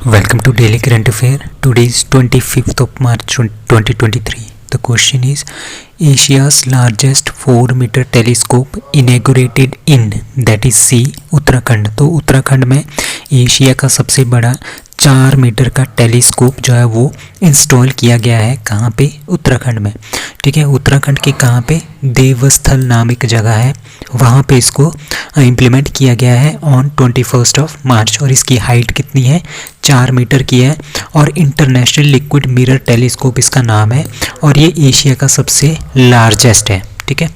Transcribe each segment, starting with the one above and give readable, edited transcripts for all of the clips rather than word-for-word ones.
Welcome to Daily Current Affair. Today is 25th of March 2023. The question is Asia's largest 4-meter telescope inaugurated in that is C Uttarakhand. तो उत्तराखंड में Asia का सबसे बड़ा 4 metre का telescope जो है वो इंस्टॉल किया गया है. कहाँ पे? उत्तराखंड में. ठीक है, उत्तराखंड के कहाँ पे? देवस्थल नाम एक जगह है, वहाँ पे इसको इम्प्लीमेंट किया गया है ऑन 21 ऑफ मार्च. और इसकी हाइट कितनी है? 4 मीटर की है. और इंटरनेशनल लिक्विड मिरर टेलीस्कोप इसका नाम है और ये एशिया का सबसे लार्जेस्ट है. ठीक है,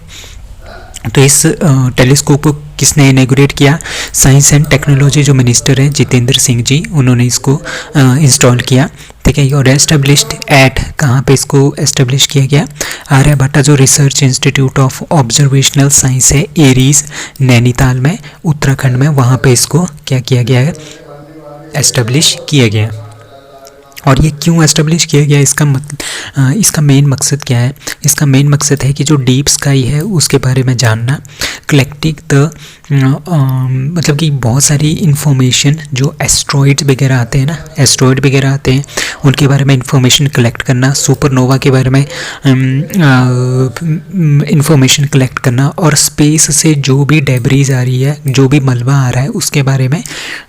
तो इस टेलीस्कोप को किसने इनॉग्रेट किया? साइंस एंड टेक्नोलॉजी जो मिनिस्टर हैं जितेंद्र सिंह जी, उन्होंने इसको इंस्टॉल किया. ठीक है, और एस्टेब्लिश्ड एट कहाँ पे इसको एस्टेब्लिश किया गया? आर्यभट्टा जो research institute of observational science है एरीज नैनीताल में उत्तराखंड में, वहाँ पे इसको क्या किया गया है? एस्टेब्लिश किया गया. और ये क्यों एस्टेब्लिश किया गया? इसका मेन मकसद क्या है? इसका मेन मकसद है कि जो डीप स्काई है उसके बारे में जानना, कलेक्टिंग द मतलब कि बहुत सारी इंफॉर्मेशन जो एस्ट्रॉइड्स वगैरह आते हैं ना, एस्ट्रॉइड वगैरह आते हैं उनके बारे में इंफॉर्मेशन कलेक्ट करना, सुपरनोवा के बारे में इंफॉर्मेशन कलेक्ट करना, और स्पेस से जो भी डेब्रीज आ रही है, जो भी मलबा आ रहा है उसके बारे में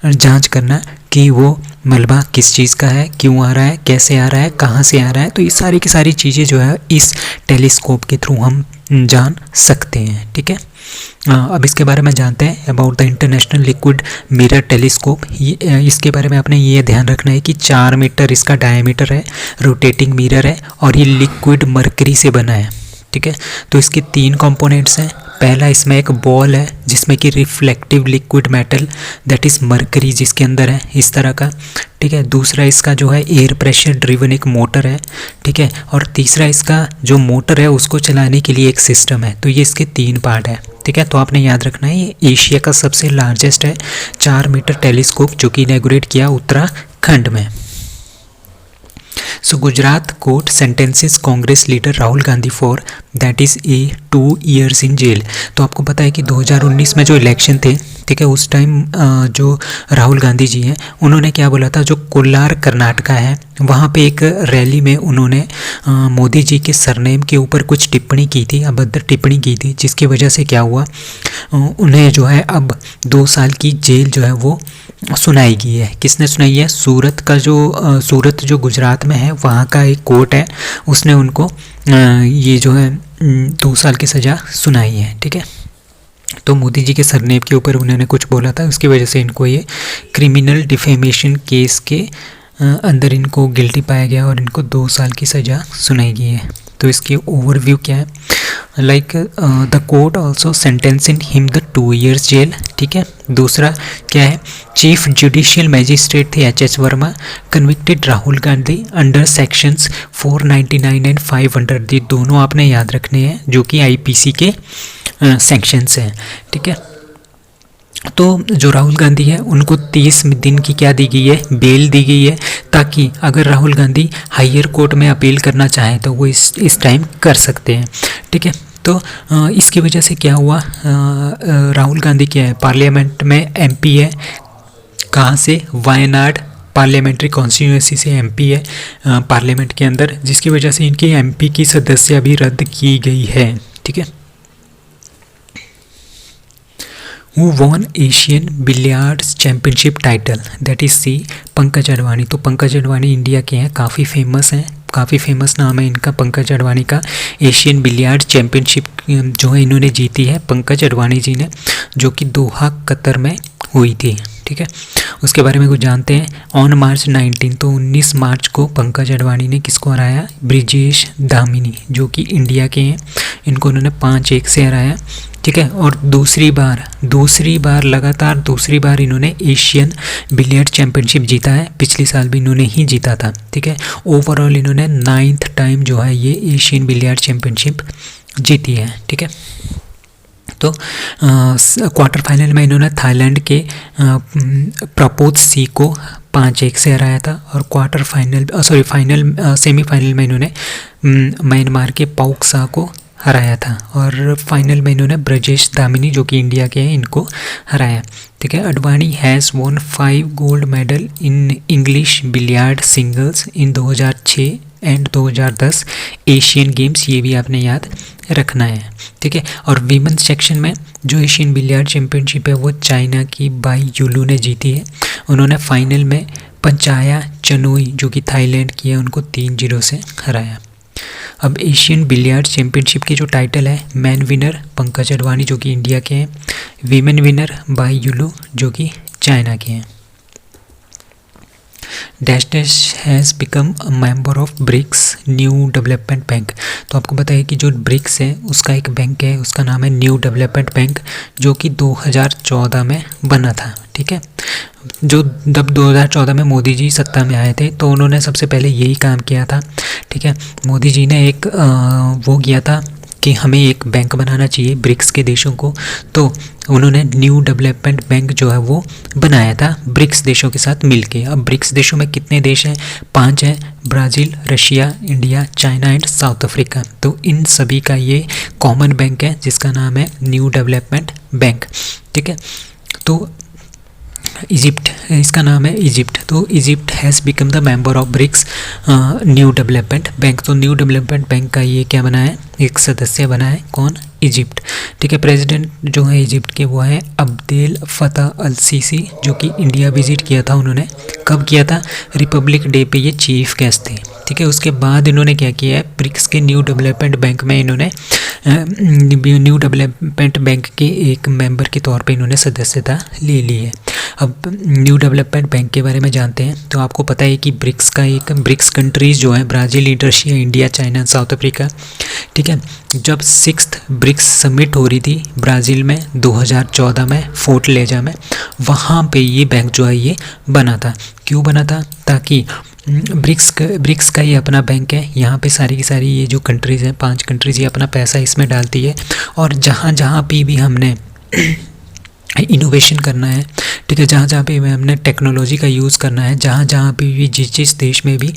जांच करना कि वो मलबा किस चीज़ का है, क्यों आ रहा है, कैसे आ रहा है, कहाँ से आ रहा है. तो ये सारी की सारी चीज़ें जो है इस टेलीस्कोप के थ्रू हम जान सकते हैं. ठीक है, अब इसके बारे में जानते हैं about the international liquid mirror telescope. इसके बारे में आपने ये ध्यान रखना है कि 4 मीटर इसका डायमीटर है, रोटेटिंग मिरर है और ये लिक्विड मरकरी से बना है. ठीक है, तो इसके 3 कंपोनेंट्स हैं. पहला, इसमें एक बॉल है जिसमें कि reflective liquid metal that is mercury जिसके अंदर है इस तरह का. ठीक है, दूसरा इसका जो है एयर प्रेशर ड्रिवन एक मोटर है. ठीक है, और तीसरा इसका जो मोटर है उसको चलाने के लिए एक सिस्टम है. तो ये इसके 3 पार्ट है. ठीक है, तो आपने याद रखना है ये एशिया का सबसे लार्जेस्ट है 4 मीटर टेलीस्कोप जो कि इनॉग्रेट किया उत्तराखंड में. So Gujarat court sentences Congress leader Rahul Gandhi for that is a 2 years in jail. तो आपको पता है कि 2019 में जो इलेक्शन थे, ठीक है, उस टाइम जो राहुल गांधी जी हैं उन्होंने क्या बोला था? जो कोलार कर्नाटका है वहाँ पे एक रैली में उन्होंने मोदी जी के सरनेम के ऊपर कुछ टिप्पणी की थी, अभद्र टिप्पणी की थी, जिसकी वजह से क्या हुआ? उन्हें जो है अब 2 साल की जेल जो है वो सुनाई गई है. किसने सुनाई है? सूरत जो गुजरात में है वहाँ का एक कोर्ट है, उसने उनको ये जो है 2 साल की सज़ा सुनाई है. ठीक है, तो मोदी जी के सरनेम के ऊपर उन्होंने कुछ बोला था, उसकी वजह से इनको ये क्रिमिनल डिफेमेशन केस के अंदर इनको गिल्टी पाया गया और इनको 2 साल की सज़ा सुनाई गई है. तो इसकी ओवरव्यू क्या है? Like the court also sentencing him the 2 years जेल. ठीक है, दूसरा क्या है? चीफ जुडिशियल मैजिस्ट्रेट थे H Verma convicted Rahul Gandhi under sections 499 and 500. ये दोनों आपने याद रखने हैं जो कि आईपीसी के सेक्शंस हैं. ठीक है, तो जो राहुल गांधी है उनको 30 दिन की क्या दी गई है? बेल दी गई है, ताकि अगर राहुल गांधी हायर कोर्ट में अपील करना चाहें तो वो इस टाइम कर सकते हैं. ठीक है, तो इसकी वजह से क्या हुआ? राहुल गांधी क्या है? पार्लियामेंट में एमपी है. कहाँ से? वायनाड पार्लियामेंट्री कॉन्स्टिट्यूंसी से एमपी है पार्लियामेंट के अंदर, जिसकी वजह से इनकी एमपी की सदस्य भी रद्द की गई है. ठीक है, Who won Asian billiards championship title? That is C Pankaj Advani. तो पंकज अडवाणी इंडिया के हैं, काफ़ी फेमस हैं, काफ़ी फेमस नाम है इनका पंकज अडवाणी का. एशियन बिलियर्ड चैम्पियनशिप जो है इन्होंने जीती है पंकज अडवाणी जी ने, जो कि दोहा कतर में हुई थी. ठीक है, उसके बारे में कुछ जानते हैं. ऑन मार्च 19 तो 19 मार्च को पंकज अडवाणी ने किसको हराया? ब्रिजेश दामिनी जो कि इंडिया के हैं, इनको उन्होंने 5-1 से हराया. ठीक है, और दूसरी बार लगातार दूसरी बार इन्होंने एशियन बिलियर्ड चैम्पियनशिप जीता है. पिछले साल भी इन्होंने ही जीता था. ठीक है, ओवरऑल इन्होंने 9th टाइम जो है ये एशियन बिलियर्ड चैम्पियनशिप जीती है. ठीक है, तो क्वार्टर फाइनल में इन्होंने थाईलैंड के प्रपोज सी को 5-1 से हराया था, और सेमीफाइनल में इन्होंने म्यांमार के पाउक सा को हराया था। और फाइनल में इन्होंने ब्रजेश दामिनी जो कि इंडिया के हैं इनको हराया। ठीक है, Advani has won 5 gold medal in English billiard singles in 2006 and 2010 Asian games, ये भी आपने याद रखना है। ठीक है, और वीमेंस सेक्शन में जो एशियन बिलियर्ड चैम्पियनशिप है वो चाइना की बाई युलू ने जीती है। उन्होंने फाइनल में पंचाया चनोई जो कि थाईलैंड की है उनको 3-0 से हराया। अब एशियन बिलियर्ड चैम्पियनशिप की जो टाइटल है, मैन विनर पंकज अडवाणी जो कि इंडिया के हैं, वीमेन विनर बाई युलू जो कि चाइना के हैं। Dash dash has become a member of BRICS new development bank. तो आपको पता है कि जो ब्रिक्स है उसका एक बैंक है, उसका नाम है न्यू डेवलपमेंट बैंक, जो कि 2014 में बना था। ठीक है, जो जब 2014 में मोदी जी सत्ता में आए थे तो उन्होंने सबसे पहले यही काम किया था। ठीक है, मोदी जी ने एक वो किया था कि हमें एक बैंक बनाना चाहिए ब्रिक्स के देशों को, तो उन्होंने न्यू डेवलपमेंट बैंक जो है वो बनाया था ब्रिक्स देशों के साथ मिलके। अब ब्रिक्स देशों में कितने देश हैं? 5 हैं, Brazil, Russia, India, China and south Africa. तो इन सभी का ये कॉमन बैंक है जिसका नाम है न्यू डेवलपमेंट बैंक। ठीक है, तो इजिप्ट, इसका नाम है इजिप्ट। तो Egypt has become the member of BRICS new development bank. तो न्यू डेवलपमेंट बैंक का ये क्या बना है? एक सदस्य बना है। कौन? इजिप्ट। ठीक है, प्रेसिडेंट जो है इजिप्ट के वो हैं अब्देल फतह अल सीसी, जो कि इंडिया विजिट किया था उन्होंने। कब किया था? रिपब्लिक डे पे ये चीफ गेस्ट थे। ठीक है, उसके बाद इन्होंने क्या किया है? ब्रिक्स के न्यू डेवलपमेंट बैंक में इन्होंने न्यू डेवलपमेंट बैंक के एक मेंबर के तौर पे इन्होंने सदस्यता ले ली है। अब न्यू डेवलपमेंट बैंक के बारे में जानते हैं। तो आपको पता है कि ब्रिक्स कंट्रीज़ जो हैं Brazil, Russia, India, China, south Africa. ठीक है, जब 6th ब्रिक्स समिट हो रही थी ब्राज़ील में 2014 में फोर्टलेजा में, वहाँ पे ये बैंक जो है ये बना था। क्यों बना था? ताकि ब्रिक्स का ये अपना बैंक है, यहाँ पे सारी की सारी ये जो कंट्रीज़ हैं 5 कंट्रीज़ ये अपना पैसा इसमें डालती है, और जहाँ जहाँ पे भी हमने इनोवेशन करना है, ठीक है, जहाँ जहाँ पे हमने टेक्नोलॉजी का यूज़ करना है, जहाँ जहाँ पे भी जिस देश में भी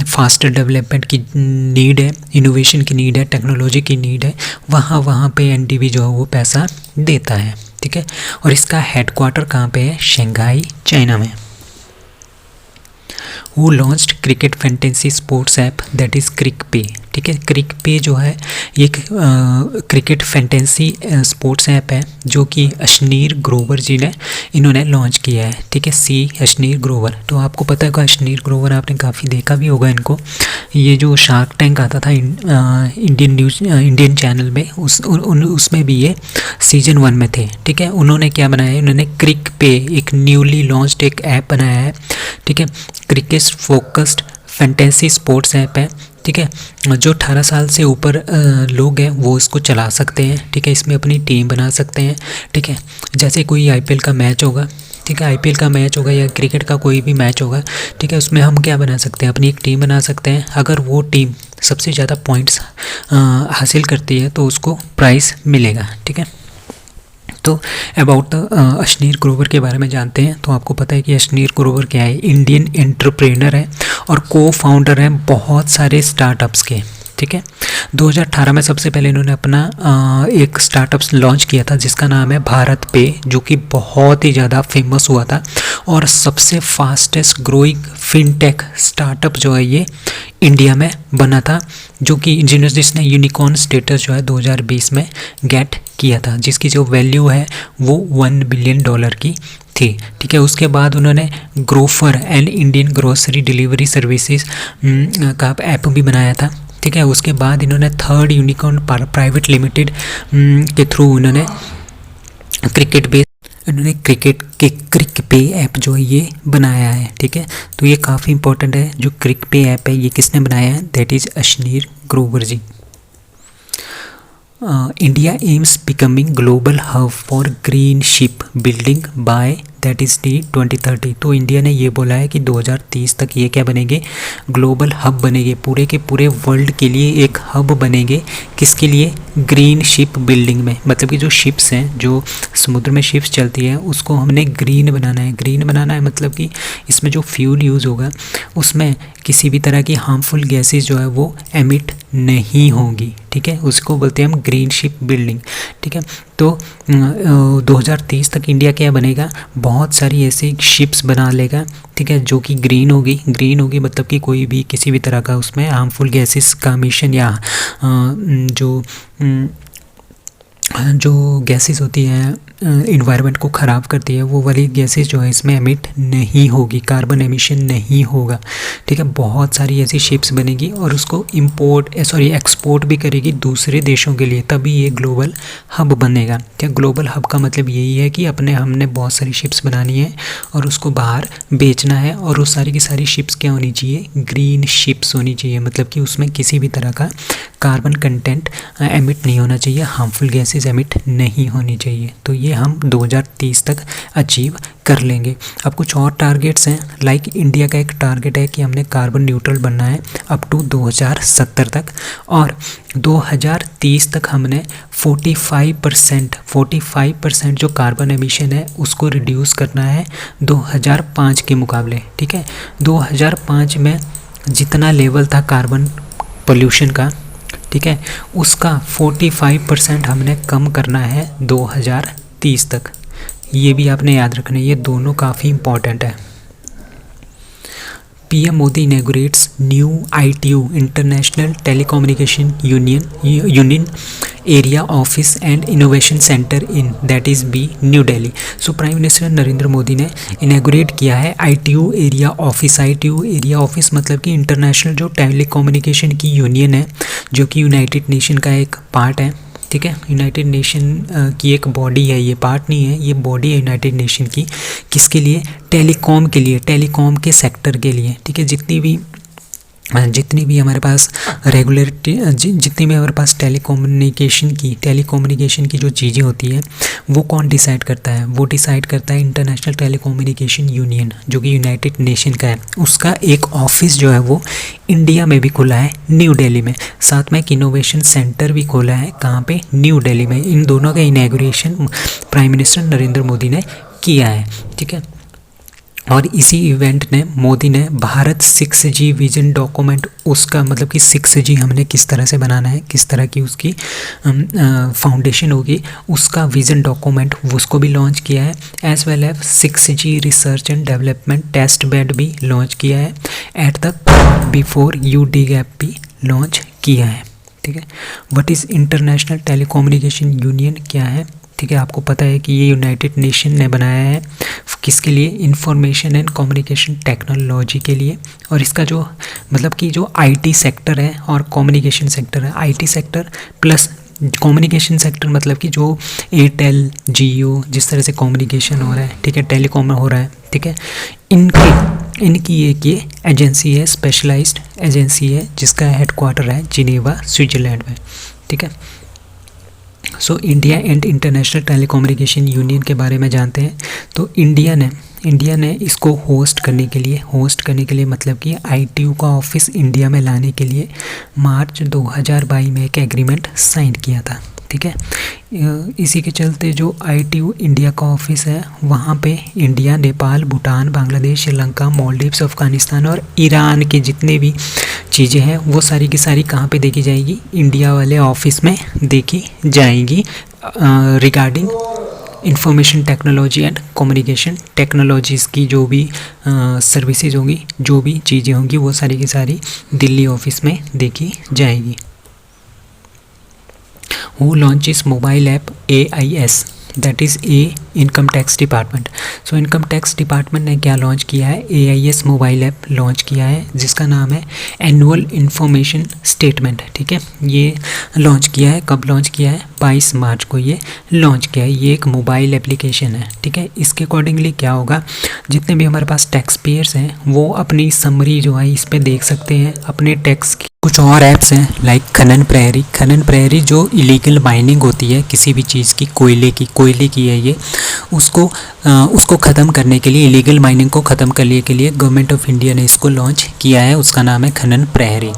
फास्टर डेवलपमेंट की नीड है, इनोवेशन की नीड है, टेक्नोलॉजी की नीड है, वहाँ वहाँ पे एनडीबी जो है वो पैसा देता है। ठीक है, और इसका हेडक्वार्टर कहाँ पे है? शंघाई, चाइना में। Who launched cricket fantasy sports app that is CricPay. ठीक है, क्रिकपे जो है ये क्रिकेट फैंटेसी स्पोर्ट्स ऐप है जो कि अशनीर ग्रोवर जी ने इन्होंने लॉन्च किया है। ठीक है, अशनीर ग्रोवर। तो आपको पता है अशनीर ग्रोवर, आपने काफ़ी देखा भी होगा इनको। ये जो शार्क टैंक आता था इंडियन चैनल में, उसमें भी ये सीजन 1 में थे। ठीक है, उन्होंने क्या बनाया है? उन्होंने क्रिकपे एक न्यूली लॉन्च्ड एक ऐप बनाया है। ठीक है, cricket focused fantasy sports app है। ठीक है, जो 18 साल से ऊपर लोग हैं वो इसको चला सकते हैं। ठीक है, इसमें अपनी टीम बना सकते हैं। ठीक है, जैसे कोई आईपीएल का मैच होगा, ठीक है, आईपीएल का मैच होगा या क्रिकेट का कोई भी मैच होगा, ठीक है, उसमें हम क्या बना सकते हैं? अपनी एक टीम बना सकते हैं। अगर वो टीम सबसे ज़्यादा पॉइंट्स हासिल करती है तो उसको प्राइज़ मिलेगा। ठीक है, तो अबाउट अशनीर ग्रोवर के बारे में जानते हैं। तो आपको पता है कि अशनीर ग्रोवर क्या है? इंडियन एंटरप्रेनर है और को फाउंडर हैं बहुत सारे स्टार्टअप्स के। ठीक है, 2018 में सबसे पहले इन्होंने अपना एक स्टार्टअप्स लॉन्च किया था जिसका नाम है भारत पे, जो कि बहुत ही ज़्यादा फेमस हुआ था और सबसे फास्टेस्ट ग्रोइंग फिनटेक स्टार्टअप जो है ये इंडिया में बना था, जो कि जिसने यूनिकॉर्न स्टेटस जो है 2020 में गेट किया था, जिसकी जो वैल्यू है वो $1 बिलियन की थी। ठीक है, उसके बाद उन्होंने Grofer and Indian grocery delivery services का ऐप भी बनाया था। ठीक है, उसके बाद इन्होंने 3rd यूनिकॉर्न प्राइवेट लिमिटेड के थ्रू उन्होंने क्रिकपे ऐप जो है ये बनाया है। ठीक है, तो ये काफ़ी इंपॉर्टेंट है। जो क्रिकपे ऐप है ये किसने बनाया है? That is Ashneer Grover ji. India aims becoming global hub for green ship building by that is D 2030। तो इंडिया ने ये बोला है कि 2030 तक ये क्या बनेंगे? ग्लोबल हब बनेंगे, पूरे के पूरे वर्ल्ड के लिए एक हब बनेंगे। किसके लिए? ग्रीन शिप बिल्डिंग में। मतलब कि जो शिप्स हैं, जो समुद्र में शिप्स चलती हैं, उसको हमने ग्रीन बनाना है। ग्रीन बनाना है मतलब कि इसमें जो फ्यूल यूज़ होगा उसमें किसी भी तरह की हार्मफुल गैसेज जो है वो एमिट नहीं होंगी। ठीक है, उसको बोलते हैं हम ग्रीन शिप बिल्डिंग, ठीक है। तो 2030 तक इंडिया क्या बनेगा, बहुत सारी ऐसी शिप्स बना लेगा, ठीक है, जो कि ग्रीन होगी मतलब कि कोई भी किसी भी तरह का उसमें हार्मफुल गैसेस का मिशन या जो गैसेस होती हैं इन्वायरमेंट को ख़राब करती है, वो वाली गैसेस जो है इसमें एमिट नहीं होगी, कार्बन एमिशन नहीं होगा, ठीक है। बहुत सारी ऐसी शिप्स बनेगी और उसको एक्सपोर्ट भी करेगी दूसरे देशों के लिए, तभी ये ग्लोबल हब बनेगा। क्या ग्लोबल हब का मतलब यही है कि हमने बहुत सारी शिप्स बनानी है और उसको बाहर बेचना है, और उस सारी की सारी शिप्स क्या होनी चाहिए, ग्रीन शिप्स होनी चाहिए, मतलब कि उसमें किसी भी तरह का कार्बन कंटेंट एमिट नहीं होना चाहिए, हार्मफुल गैसेस एमिट नहीं होनी चाहिए। तो ये हम 2030 तक अचीव कर लेंगे। अब कुछ और टारगेट्स हैं, लाइक इंडिया का एक टारगेट है कि हमने कार्बन न्यूट्रल बनना है अप टू 2070 तक, और 2030 तक हमने 45% जो कार्बन एमिशन है उसको रिड्यूस करना है 2005 के मुकाबले, ठीक है। 2005 में जितना लेवल था कार्बन पोल्यूशन का, ठीक है, उसका 45% हमने कम करना है 2030 तक। ये भी आपने याद रखना है, ये दोनों काफ़ी इम्पॉर्टेंट है। PM Modi inaugurates new ITU international telecommunication union area office and innovation centre in that is B New Delhi. So prime minister Narendra Modi ने इनॉग्रेट किया है ITU area office. ITU area office मतलब कि इंटरनेशनल जो टेलीकम्युनिकेशन की यूनियन है, जो कि यूनाइटेड नेशन का एक पार्ट है, ठीक है। यूनाइटेड नेशन की एक बॉडी है, ये पार्ट नहीं है, ये बॉडी है यूनाइटेड नेशन की। किसके लिए, टेलीकॉम के लिए, टेलीकॉम के सेक्टर के लिए, ठीक है। जितनी भी हमारे पास जितनी भी हमारे पास टेलीकम्युनिकेशन की जो चीज़ें होती है, वो कौन डिसाइड करता है, वो डिसाइड करता है इंटरनेशनल टेलीकम्युनिकेशन यूनियन, जो कि यूनाइटेड नेशन का है। उसका एक ऑफिस जो है वो इंडिया में भी खुला है, न्यू दिल्ली में। साथ में एक इनोवेशन सेंटर भी खोला है, कहाँ पे, न्यू दिल्ली में। इन दोनों का inauguration prime minister Narendra Modi ने किया है, ठीक है। और इसी इवेंट ने मोदी ने भारत 6G विजन डॉक्यूमेंट, उसका मतलब कि 6G हमने किस तरह से बनाना है, किस तरह की उसकी फाउंडेशन होगी, उसका विजन डॉक्यूमेंट उसको भी लॉन्च किया है। As well as 6G research and development test bed भी लॉन्च किया है। At the before UD gap भी लॉन्च किया है, ठीक है। What is international telecommunication union क्या है, ठीक है। आपको पता है कि ये यूनाइटेड नेशन ने बनाया है, किसके लिए, इंफॉर्मेशन एंड कम्युनिकेशन टेक्नोलॉजी के लिए। और इसका जो मतलब कि जो IT सेक्टर है और कम्युनिकेशन सेक्टर है, IT sector plus communication sector मतलब कि जो एयरटेल, जियो, जिस तरह से कम्युनिकेशन हो रहा है, ठीक है, टेलीकॉम हो रहा है, ठीक है, इनकी एक ये एजेंसी है, स्पेशलाइज्ड एजेंसी है, जिसका हेडक्वार्टर है जिनेवा, स्विट्ज़रलैंड में, ठीक है। So India and international telecommunication union के बारे में जानते हैं। तो इंडिया ने इसको होस्ट करने के लिए मतलब कि ITU का ऑफिस इंडिया में लाने के लिए मार्च 2022 में एक एग्रीमेंट साइन किया था, ठीक है। इसी के चलते जो ITU इंडिया का ऑफिस है, वहाँ पे इंडिया, नेपाल, भूटान, बांग्लादेश, श्रीलंका, मालदीव्स, अफगानिस्तान और ईरान के जितने भी चीज़ें हैं वो सारी की सारी कहाँ पे देखी जाएगी, इंडिया वाले ऑफिस में देखी जाएगी। Regarding information technology and communication technologies की जो भी सर्विसेज होंगी, जो भी चीज़ें होंगी, वो सारी की सारी दिल्ली ऑफिस में देखी जाएगी। Who launches mobile app AIS, that is A income tax department. So income tax department ने क्या लॉन्च किया है, AIS मोबाइल ऐप लॉन्च किया है, जिसका नाम है एनुअल इन्फॉर्मेशन स्टेटमेंट, ठीक है। ये लॉन्च किया है, कब लॉन्च किया है, 22 मार्च को ये लॉन्च किया है। ये एक मोबाइल एप्लीकेशन है, ठीक है। इसके अकॉर्डिंगली क्या होगा, जितने भी हमारे पास टैक्स पेयर्स हैं वो अपनी समरी जो है इस पर देख सकते हैं अपने टैक्स की। कुछ और ऐप्स हैं लाइक खनन प्रहरी जो इलीगल माइनिंग होती है किसी भी चीज़ की, कोयले की है ये, उसको ख़त्म करने के लिए, इलीगल माइनिंग को ख़त्म करने के लिए गवर्नमेंट ऑफ इंडिया ने इसको लॉन्च किया है। उसका नाम है खनन प्रहरी।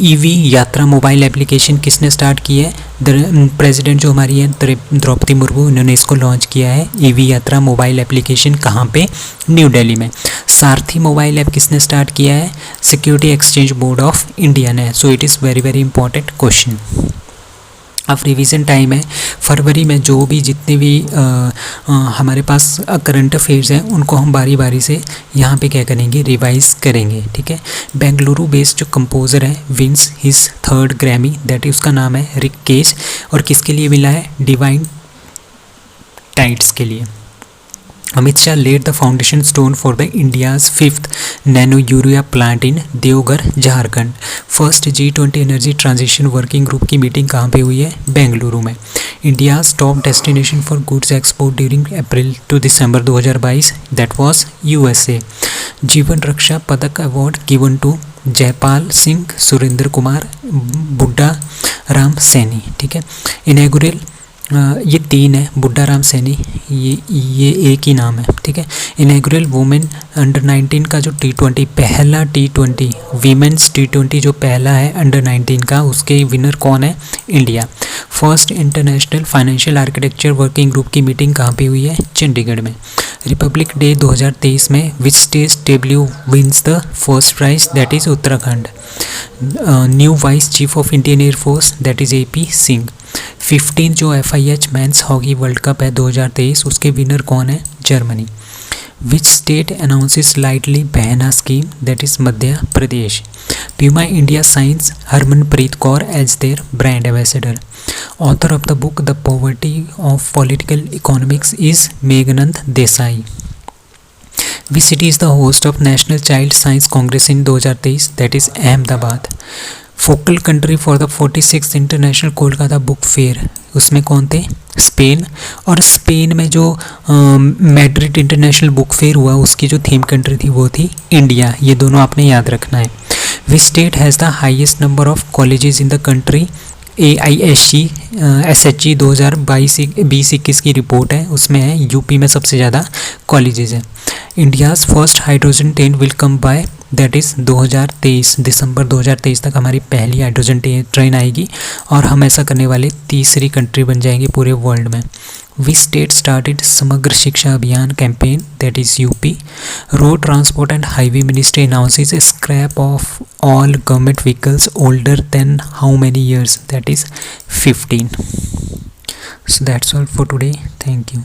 EV यात्रा मोबाइल एप्लीकेशन किसने स्टार्ट की है, प्रेसिडेंट जो हमारी है द्रौपदी मुर्मू, इन्होंने इसको लॉन्च किया है EV यात्रा मोबाइल एप्लीकेशन। कहाँ पे, न्यू दिल्ली में। सारथी मोबाइल ऐप किसने स्टार्ट किया है? Security exchange board of India ने। So it is very very important question. अब रिवीजन टाइम है। फरवरी में जो भी जितने भी हमारे पास करंट अफेयर्स हैं उनको हम बारी बारी से यहाँ पे क्या करेंगे, रिवाइज करेंगे, ठीक है। बेंगलुरु बेस्ड जो कंपोज़र है wins his 3rd Grammy, that is उसका नाम है रिक केज, और किसके लिए मिला है? डिवाइन टाइट्स के लिए। Amit Shah laid the foundation stone for the India's 5th nano urea plant in Deoghar Jharkhand. First G20 energy transition working group की मीटिंग कहाँ पे हुई है? बेंगलुरु में। India's top destination for goods export during April to December 2022, that was USA। Jeevan Raksha Padak award given to Jaipal Singh, Surendra Kumar, Buddha Ram Saini, ठीक है। इनैगुरल ये 3 है, बुड्ढा राम सैनी ये एक ही नाम है, ठीक है। इनैगुरल वुमेन अंडर 19 का जो T20 पहला T20 वीमेंस T20 जो पहला है अंडर 19 का, उसके विनर कौन है? India. First international financial architecture working group की मीटिंग कहाँ पे हुई है? चंडीगढ़ में। रिपब्लिक डे 2023 में which state W wins the first prize? That is Uttarakhand. New vice chief of Indian air force, that is AP Singh. 15 जो FIH men's hockey world cup है 2023, उसके विनर कौन है? Germany. Which state announces Ladli Behna scheme? That is Madhya Pradesh. Puma India signs Harmanpreet Kaur as their brand ambassador. Author of the book the poverty of political economics is Meghnad Desai. Which city is the host of national child science Congress in 2023? That is Ahmedabad. Focal country for the 46th international Kolkata book fair, उसमें कौन थे? Spain. और Spain में जो Madrid international book fair हुआ उसकी जो theme country थी वो थी इंडिया। ये दोनों आपने याद रखना है। Which state has the highest number of colleges in the country? AISG SHG 2022-21 की रिपोर्ट है, उसमें है यूपी में सबसे ज़्यादा कॉलेजेस हैं। India's first hydrogen train will come by, that is 2023, दिसंबर 2023 तक हमारी पहली हाइड्रोजन ट्रेन आएगी और हम ऐसा करने वाले तीसरी कंट्री बन जाएंगे पूरे वर्ल्ड में। विच स्टेट स्टार्टेड समग्र शिक्षा अभियान campaign? That is UP। Road transport and highway ministry announces scrap of all government vehicles older than how many years? That is 15। So that's all for today. Thank you.